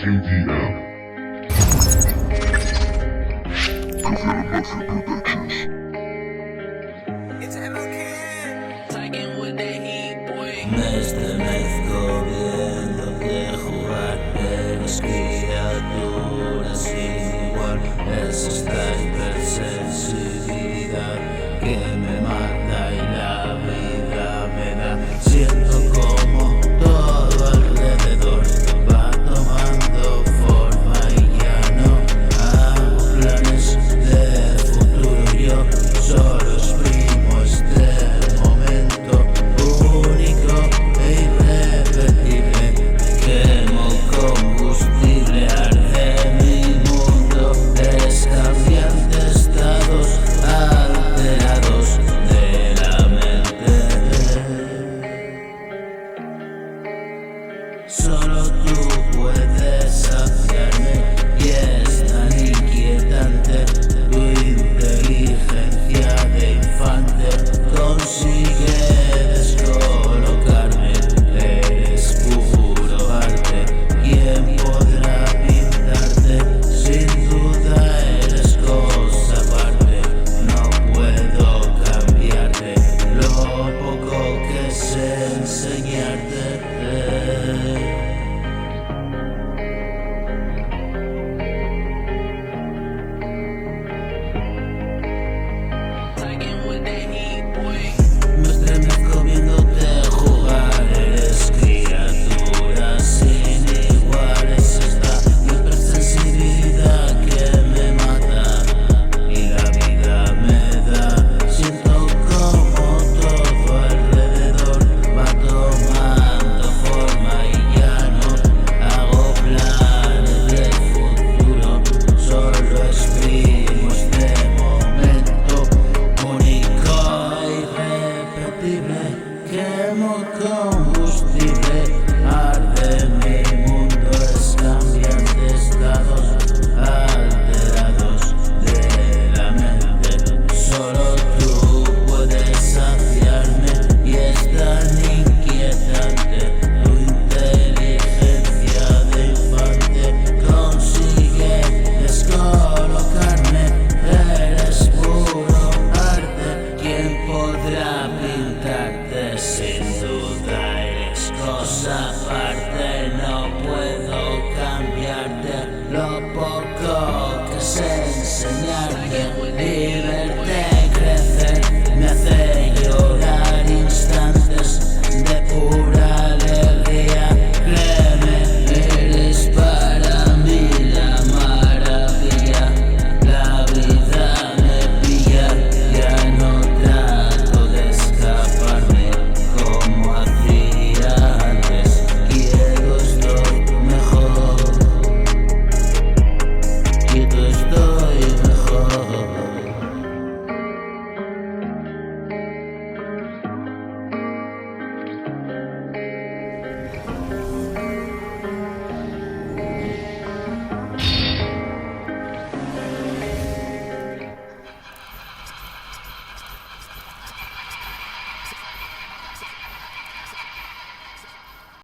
KDM. It's MLK. Tagging with the heat, boy. Me estremezco viéndote jugar, pero es criatura sin igual. Es esta hipersensibilidad que me mata y la vida me da. Siento como todo alrededor va tomando forma y ya no hago planes de futuro. Yo solo exprimo este momento único e irrepetible. Quemo combustible, arde mi mundo. Es cambiante, estados alterados de la mente. Solo tú puedes saciarme y es tan inquietante. Tu inteligencia de infante consigue descolocarme. Eres puro arte, ¿quién podrá pintarte? Sin duda eres cosa aparte, no puedo cambiarte lo poco que sé enseñarte. Tagging with the heat, boy. Me estremezco viéndote jugar, eres criatura sin igual. Es esta hipersensibilidad que me mata y la vida me da. Siento como todo alrededor va tomando forma y ya no hago planes del futuro. Solo exprimo este momento único e irrepetible. Quemo combustible, arde mi mundo. Es cambiante, estados alterados de la mente. Solo tú puedes saciarme y es tan inquietante. Tu inteligencia de infante consigue descolocarme. Eres puro arte, ¿quién podrá pintarte? Sin duda eres cosa aparte.